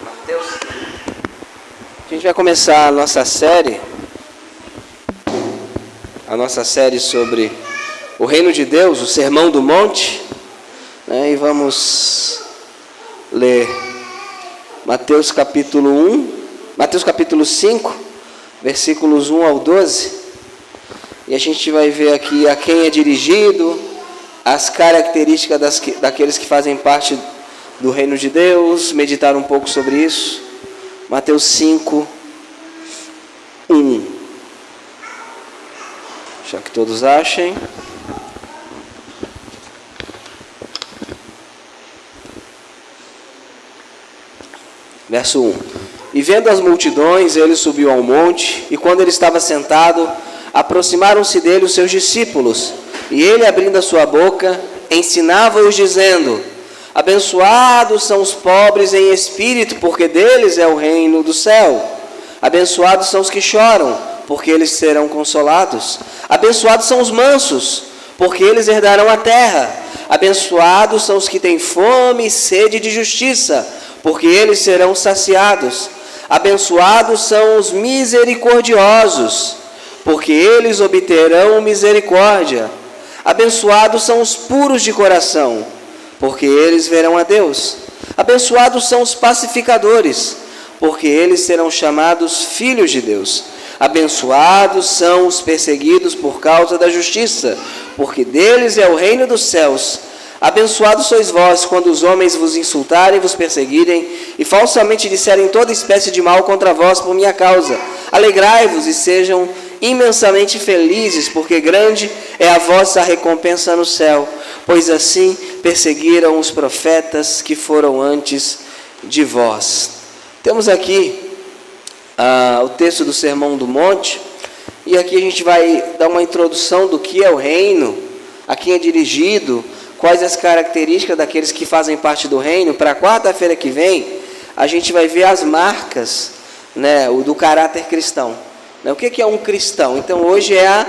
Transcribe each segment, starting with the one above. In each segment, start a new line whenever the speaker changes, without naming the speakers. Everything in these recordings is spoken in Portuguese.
Mateus. A gente vai começar a nossa série sobre o Reino de Deus, o Sermão do Monte, né? E vamos ler Mateus capítulo 5, versículos 1 ao 12, e a gente vai ver aqui a quem é dirigido, as características daqueles que fazem parte do Reino de Deus, meditar um pouco sobre isso. Mateus 5, 1. Deixa que todos achem. Verso 1. E vendo as multidões, ele subiu ao monte, e quando ele estava sentado, aproximaram-se dele os seus discípulos, e ele, abrindo a sua boca, ensinava-os, dizendo: abençoados são os pobres em espírito, porque deles é o reino do céu. Abençoados são os que choram, porque eles serão consolados. Abençoados são os mansos, porque eles herdarão a terra. Abençoados são os que têm fome e sede de justiça, porque eles serão saciados. Abençoados são os misericordiosos, porque eles obterão misericórdia. Abençoados são os puros de coração, porque eles verão a Deus. Abençoados são os pacificadores, porque eles serão chamados filhos de Deus. Abençoados são os perseguidos por causa da justiça, porque deles é o reino dos céus. Abençoados sois vós, quando os homens vos insultarem, vos perseguirem, e falsamente disserem toda espécie de mal contra vós por minha causa. Alegrai-vos e sejam imensamente felizes, porque grande é a vossa recompensa no céu, pois assim perseguiram os profetas que foram antes de vós. Temos aqui o texto do Sermão do Monte, e aqui a gente vai dar uma introdução do que é o reino, a quem é dirigido, quais as características daqueles que fazem parte do reino. Para a quarta-feira que vem, a gente vai ver as marcas, né, do caráter cristão. O que é um cristão? Então, hoje é a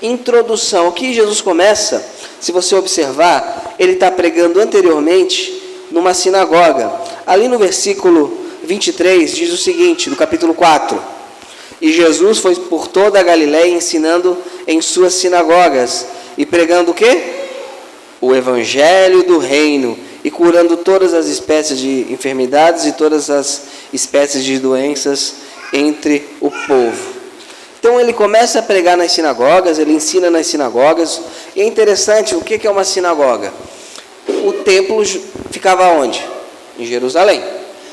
introdução. O que Jesus começa, se você observar, ele está pregando anteriormente numa sinagoga. Ali no versículo 23, diz o seguinte, do capítulo 4. E Jesus foi por toda a Galiléia ensinando em suas sinagogas e pregando o quê? O evangelho do reino, e curando todas as espécies de enfermidades e todas as espécies de doenças entre o povo. Então ele começa a pregar nas sinagogas, ele ensina nas sinagogas, e é interessante, o que é uma sinagoga? O templo ficava onde? Em Jerusalém.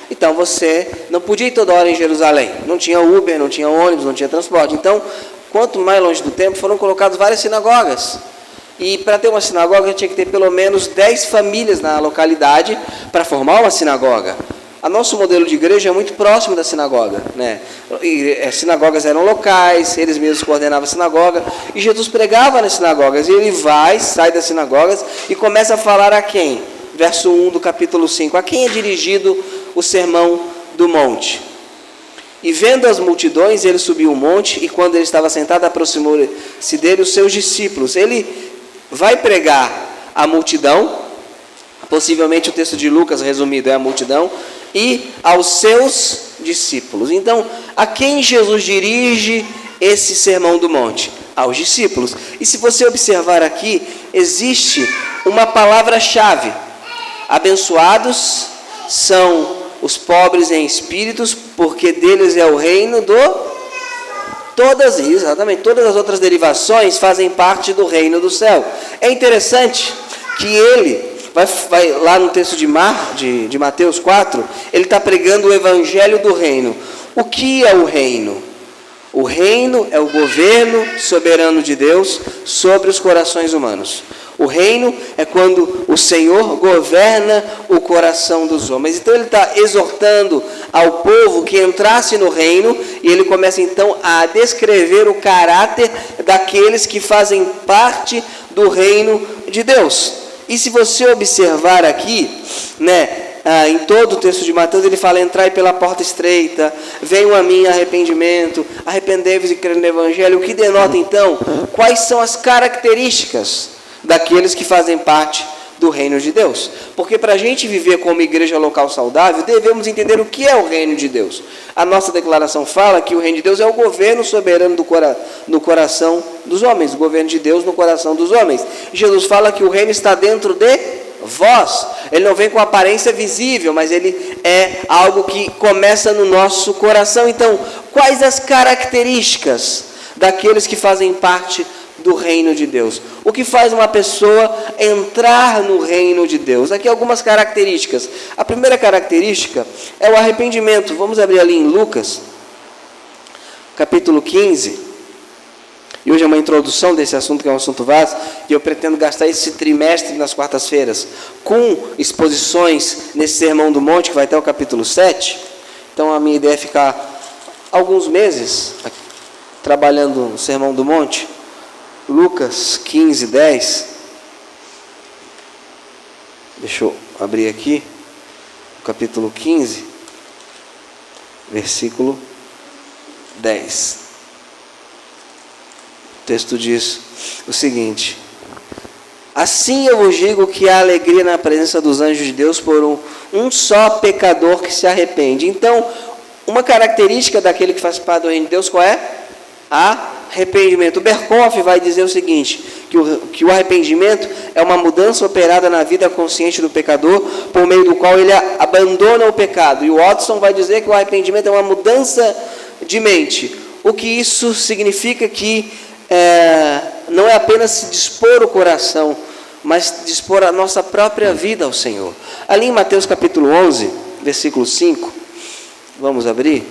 Então você não podia ir toda hora em Jerusalém, não tinha Uber, não tinha ônibus, não tinha transporte. Então, quanto mais longe do templo, foram colocadas várias sinagogas. E para ter uma sinagoga, tinha que ter pelo menos 10 famílias na localidade para formar uma sinagoga. O nosso modelo de igreja é muito próximo da sinagoga, né? E as sinagogas eram locais, eles mesmos coordenavam a sinagoga, e Jesus pregava nas sinagogas, e ele sai das sinagogas e começa a falar a quem? Verso 1 do capítulo 5, a quem é dirigido o Sermão do Monte? E vendo as multidões, ele subiu o monte, e quando ele estava sentado, aproximou-se dele os seus discípulos. Ele vai pregar a multidão, possivelmente o texto de Lucas resumido é a multidão, e aos seus discípulos. Então, a quem Jesus dirige esse Sermão do Monte? Aos discípulos. E se você observar aqui, existe uma palavra-chave. Abençoados são os pobres em espíritos, porque deles é o reino do... Todas as outras derivações fazem parte do reino do céu. É interessante que ele vai lá no texto de Mateus 4, ele está pregando o evangelho do reino. O que é o reino? O reino é o governo soberano de Deus sobre os corações humanos. O reino é quando o Senhor governa o coração dos homens. Então ele está exortando ao povo que entrasse no reino, e ele começa então a descrever o caráter daqueles que fazem parte do reino de Deus. E se você observar aqui, em todo o texto de Mateus, ele fala: entrai pela porta estreita, venham a mim arrependimento, arrependei-vos e crede no evangelho. O que denota então quais são as características daqueles que fazem parte do reino de Deus. Porque para a gente viver como igreja local saudável, devemos entender o que é o reino de Deus. A nossa declaração fala que o reino de Deus é o governo soberano no coração dos homens, o governo de Deus no coração dos homens. Jesus fala que o reino está dentro de vós. Ele não vem com aparência visível, mas ele é algo que começa no nosso coração. Então, quais as características daqueles que fazem parte do reino de Deus? O que faz uma pessoa entrar no reino de Deus? Aqui algumas características. A primeira característica é o arrependimento. Vamos abrir ali em Lucas, capítulo 15. E hoje é uma introdução desse assunto, que é um assunto vasto, e eu pretendo gastar esse trimestre nas quartas-feiras com exposições nesse Sermão do Monte, que vai até o capítulo 7. Então a minha ideia é ficar alguns meses trabalhando no Sermão do Monte. Lucas 15, 10. Deixa eu abrir aqui, capítulo 15, versículo 10. O texto diz o seguinte: assim eu vos digo que há alegria na presença dos anjos de Deus por um só pecador que se arrepende. Então, uma característica daquele que faz parte do reino de Deus, qual é? Arrependimento. O Berkoff vai dizer o seguinte, que o arrependimento é uma mudança operada na vida consciente do pecador, por meio do qual ele abandona o pecado. E o Watson vai dizer que o arrependimento é uma mudança de mente. O que isso significa? Que não é apenas se dispor o coração, mas dispor a nossa própria vida ao Senhor. Ali em Mateus capítulo 11, versículo 5, vamos abrir.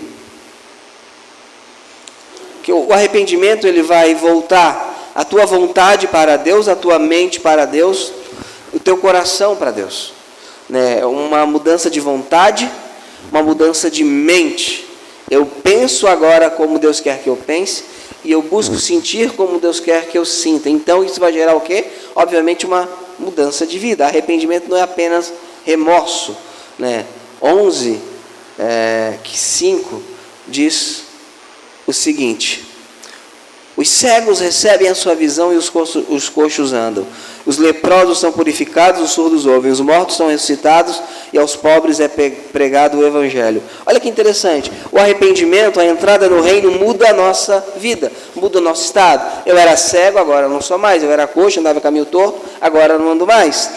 Que o arrependimento, ele vai voltar a tua vontade para Deus, a tua mente para Deus, o teu coração para Deus. Uma mudança de vontade, uma mudança de mente. Eu penso agora como Deus quer que eu pense, e eu busco sentir como Deus quer que eu sinta. Então isso vai gerar o quê? Obviamente uma mudança de vida. Arrependimento não é apenas remorso. 11, 5 diz o seguinte: os cegos recebem a sua visão e os coxos andam. Os leprosos são purificados, os surdos ouvem, os mortos são ressuscitados e aos pobres é pregado o evangelho. Olha que interessante, o arrependimento, a entrada no reino muda a nossa vida, muda o nosso estado. Eu era cego, agora não sou mais. Eu era coxo, andava caminho torto, agora não ando mais.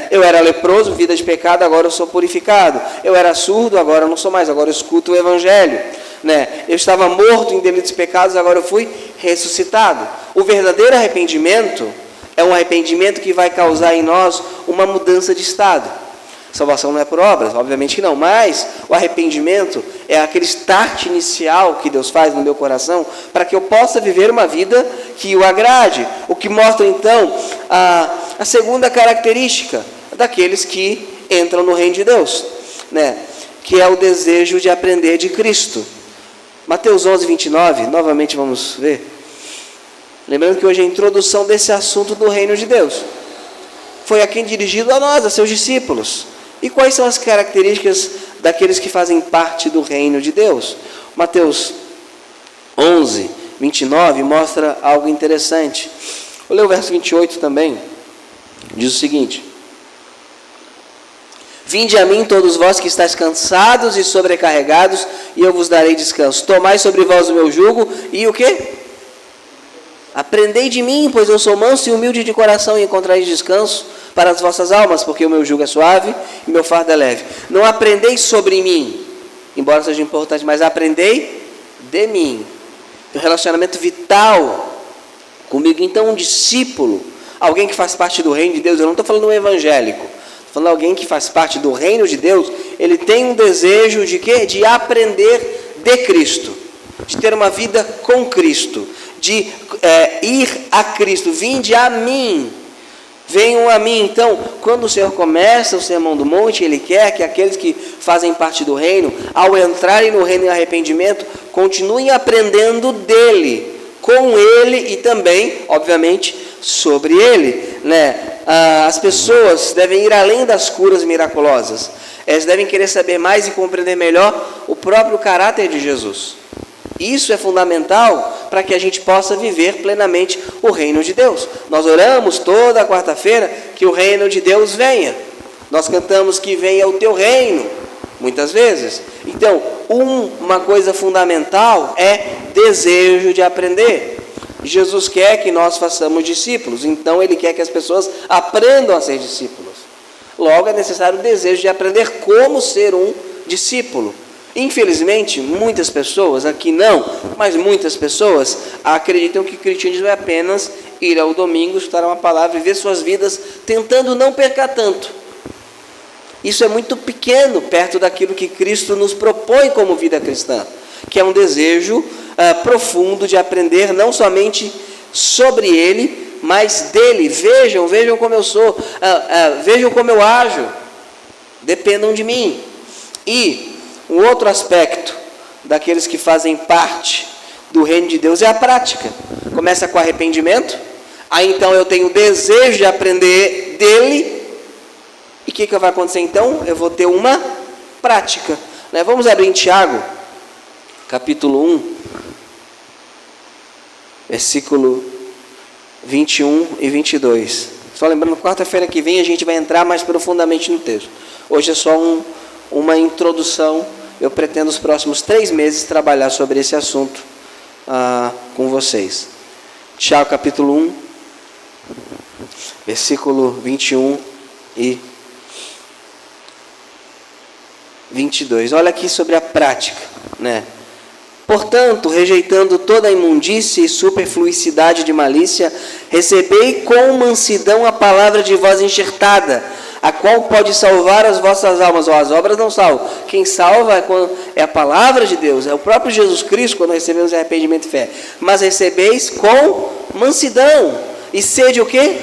Eu era leproso, vida de pecado, agora eu sou purificado. Eu era surdo, agora não sou mais, agora eu escuto o evangelho. Eu estava morto em delitos e pecados, agora eu fui ressuscitado. O verdadeiro arrependimento é um arrependimento que vai causar em nós uma mudança de estado. Salvação não é por obras, obviamente que não, mas o arrependimento é aquele start inicial que Deus faz no meu coração para que eu possa viver uma vida que o agrade. O que mostra então a segunda característica daqueles que entram no reino de Deus, que é o desejo de aprender de Cristo. Mateus 11, 29, novamente vamos ver. Lembrando que hoje é a introdução desse assunto do reino de Deus. Foi a quem dirigido a nós, a seus discípulos. E quais são as características daqueles que fazem parte do reino de Deus? Mateus 11, 29 mostra algo interessante. Vou ler o verso 28 também. Diz o seguinte: vinde a mim todos vós que estáis cansados e sobrecarregados, e eu vos darei descanso. Tomai sobre vós o meu jugo, e o quê? Aprendei de mim, pois eu sou manso e humilde de coração, e encontrareis descanso para as vossas almas, porque o meu jugo é suave e meu fardo é leve. Não aprendei sobre mim, embora seja importante, mas aprendei de mim. Um relacionamento vital comigo. Então, um discípulo, alguém que faz parte do reino de Deus, eu não estou falando um evangélico, estou falando alguém que faz parte do reino de Deus, ele tem um desejo de quê? De aprender de Cristo, de ter uma vida com Cristo, de ir a Cristo. Vinde a mim, venham a mim. Então, quando o Senhor começa o Sermão do Monte, Ele quer que aqueles que fazem parte do reino, ao entrarem no reino em arrependimento, continuem aprendendo dele, com Ele e também, obviamente, sobre Ele. As pessoas devem ir além das curas miraculosas. Elas devem querer saber mais e compreender melhor o próprio caráter de Jesus. Isso é fundamental para que a gente possa viver plenamente o reino de Deus. Nós oramos toda quarta-feira que o reino de Deus venha. Nós cantamos que venha o teu reino, muitas vezes. Então, uma coisa fundamental é desejo de aprender. Jesus quer que nós façamos discípulos, então Ele quer que as pessoas aprendam a ser discípulos. Logo, é necessário o desejo de aprender como ser um discípulo. Infelizmente, muitas pessoas, aqui não, mas muitas pessoas acreditam que cristianismo é apenas ir ao domingo, escutar uma palavra e ver suas vidas tentando não pecar tanto. Isso é muito pequeno perto daquilo que Cristo nos propõe como vida cristã, que é um desejo profundo de aprender não somente sobre Ele, mas dele. Vejam como eu sou, vejam como eu ajo, dependam de mim. E um outro aspecto daqueles que fazem parte do reino de Deus é a prática. Começa com arrependimento, aí então eu tenho desejo de aprender dele, e o que vai acontecer então? Eu vou ter uma prática, né? Vamos abrir em Tiago, capítulo 1, versículo 21 e 22. Só lembrando, quarta-feira que vem a gente vai entrar mais profundamente no texto. Hoje é só uma introdução. Eu pretendo nos próximos 3 meses trabalhar sobre esse assunto com vocês. Tiago capítulo 1, versículo 21 e 22. Olha aqui sobre a prática, né? Portanto, rejeitando toda a imundícia e superfluicidade de malícia, recebei com mansidão a palavra de voz enxertada, a qual pode salvar as vossas almas. As obras não salvam. Quem salva é a palavra de Deus, é o próprio Jesus Cristo, quando recebemos arrependimento e fé. Mas recebeis com mansidão. E sede o quê?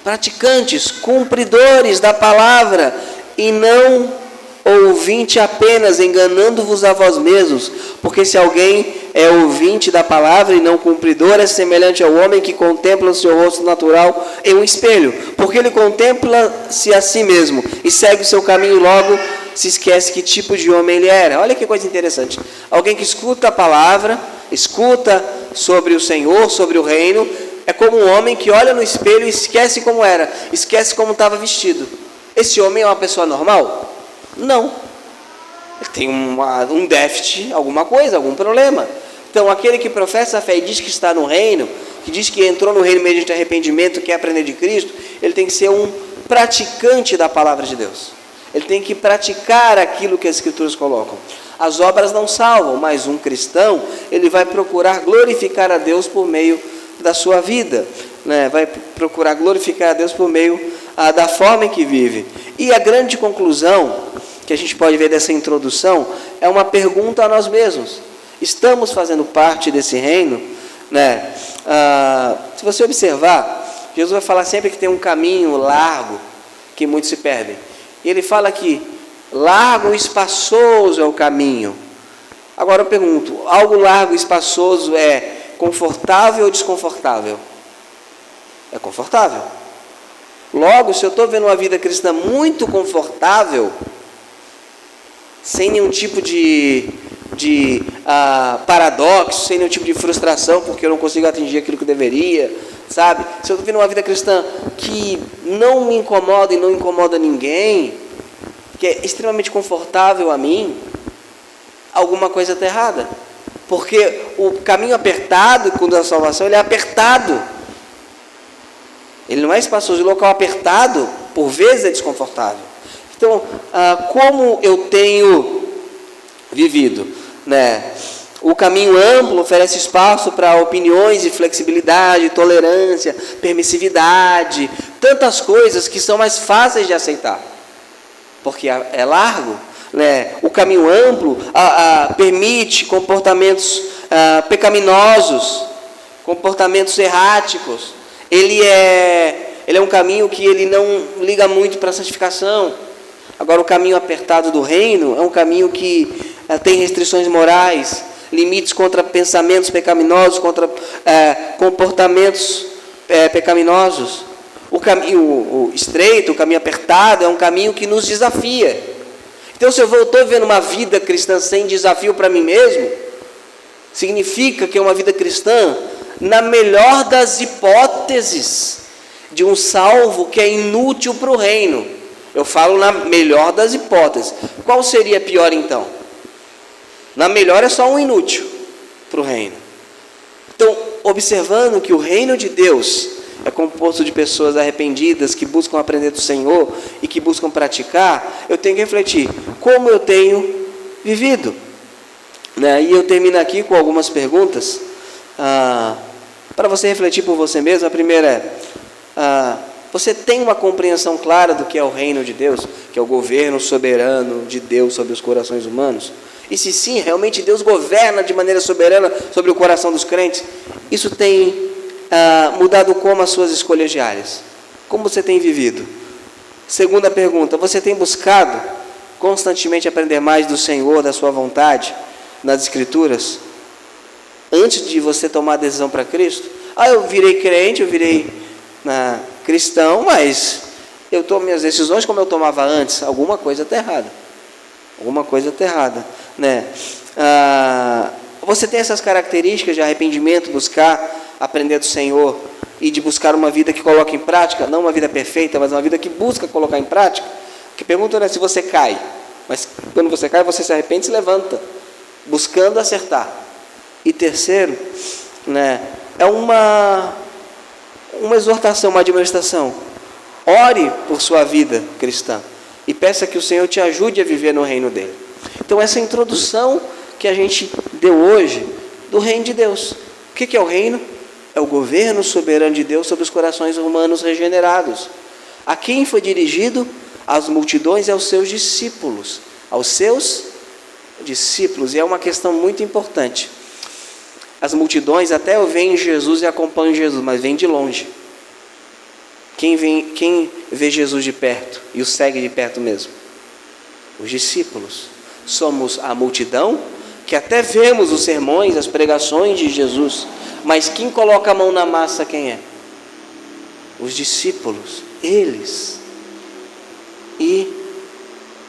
Praticantes, cumpridores da palavra, e não ouvinte apenas, enganando-vos a vós mesmos. Porque se alguém é ouvinte da palavra e não cumpridor, é semelhante ao homem que contempla o seu rosto natural em um espelho, porque ele contempla-se a si mesmo e segue o seu caminho, logo se esquece que tipo de homem ele era. Olha que coisa interessante. Alguém que escuta a palavra, escuta sobre o Senhor, sobre o reino, é como um homem que olha no espelho e esquece como era, esquece como estava vestido. Esse homem é uma pessoa normal? Não. Ele tem um déficit, alguma coisa, algum problema. Então, aquele que professa a fé e diz que está no reino, que diz que entrou no reino mediante arrependimento, quer aprender de Cristo, ele tem que ser um praticante da palavra de Deus. Ele tem que praticar aquilo que as Escrituras colocam. As obras não salvam, mas um cristão, ele vai procurar glorificar a Deus por meio da sua vida, né? Vai procurar glorificar a Deus por meio da forma em que vive. E a grande conclusão que a gente pode ver dessa introdução é uma pergunta a nós mesmos. Estamos fazendo parte desse reino, né? Se você observar, Jesus vai falar sempre que tem um caminho largo que muitos se perdem. E ele fala que largo e espaçoso é o caminho. Agora eu pergunto, algo largo e espaçoso é confortável ou desconfortável? É confortável. Logo, se eu estou vendo uma vida cristã muito confortável, sem nenhum tipo de paradoxo, sem nenhum tipo de frustração, porque eu não consigo atingir aquilo que eu deveria, sabe? Se eu estou vendo uma vida cristã que não me incomoda e não incomoda ninguém, que é extremamente confortável a mim, alguma coisa está errada. Porque o caminho apertado, quando a salvação, ele é apertado. Ele não é espaçoso. O local apertado, por vezes, é desconfortável. Então, como eu tenho vivido, né? O caminho amplo oferece espaço para opiniões e flexibilidade, tolerância, permissividade, tantas coisas que são mais fáceis de aceitar, porque é largo, né? O caminho amplo permite comportamentos pecaminosos, comportamentos erráticos. Ele é um caminho que ele não liga muito para a santificação. Agora, o caminho apertado do reino é um caminho que tem restrições morais, limites contra pensamentos pecaminosos, contra comportamentos pecaminosos. O caminho estreito, o caminho apertado, é um caminho que nos desafia. Então, se eu estou vivendo uma vida cristã sem desafio para mim mesmo, significa que é uma vida cristã, na melhor das hipóteses, de um salvo que é inútil para o reino. Eu falo na melhor das hipóteses. Qual seria a pior então? Na melhor é só um inútil para o reino. Então, observando que o reino de Deus é composto de pessoas arrependidas, que buscam aprender do Senhor e que buscam praticar, eu tenho que refletir, como eu tenho vivido? E eu termino aqui com algumas perguntas, para você refletir por você mesmo. A primeira é, você tem uma compreensão clara do que é o reino de Deus, que é o governo soberano de Deus sobre os corações humanos? E se sim, realmente Deus governa de maneira soberana sobre o coração dos crentes, isso tem mudado como as suas escolhas diárias? Como você tem vivido? Segunda pergunta, você tem buscado constantemente aprender mais do Senhor, da sua vontade, nas Escrituras, antes de você tomar a decisão para Cristo? Eu virei crente, eu virei cristão, mas eu tomo minhas decisões como eu tomava antes. Alguma coisa está errada. Alguma coisa está errada, né? Você tem essas características de arrependimento, buscar aprender do Senhor e de buscar uma vida que coloca em prática, não uma vida perfeita, mas uma vida que busca colocar em prática? Que pergunta não é se você cai, mas quando você cai, você se arrepende e se levanta, buscando acertar. E terceiro, né, é uma exortação, uma admoestação. Ore por sua vida cristã e peça que o Senhor te ajude a viver no reino dele. Então, essa introdução que a gente deu hoje do reino de Deus. O que é o reino? É o governo soberano de Deus sobre os corações humanos regenerados. A quem foi dirigido? Às multidões e aos seus discípulos. Aos seus discípulos. E é uma questão muito importante. As multidões até veem Jesus e acompanham Jesus, mas vêm de longe. Quem vê Jesus de perto e o segue de perto mesmo? Os discípulos. Somos a multidão que até vemos os sermões, as pregações de Jesus, mas quem coloca a mão na massa, quem é? Os discípulos, eles. E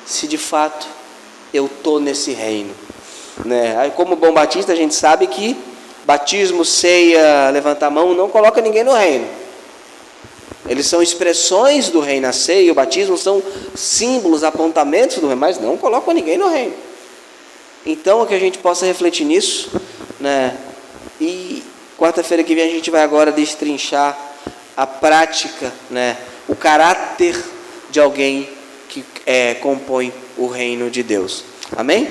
se de fato eu estou nesse reino, né? Aí, como bom batista, a gente sabe que batismo, ceia, levantar a mão não coloca ninguém no reino. Eles são expressões do reino. A ceia e o batismo são símbolos, apontamentos do reino, mas não colocam ninguém no reino. Então, que a gente possa refletir nisso, né? E quarta-feira que vem a gente vai agora destrinchar a prática, né? O caráter de alguém que compõe o reino de Deus. Amém?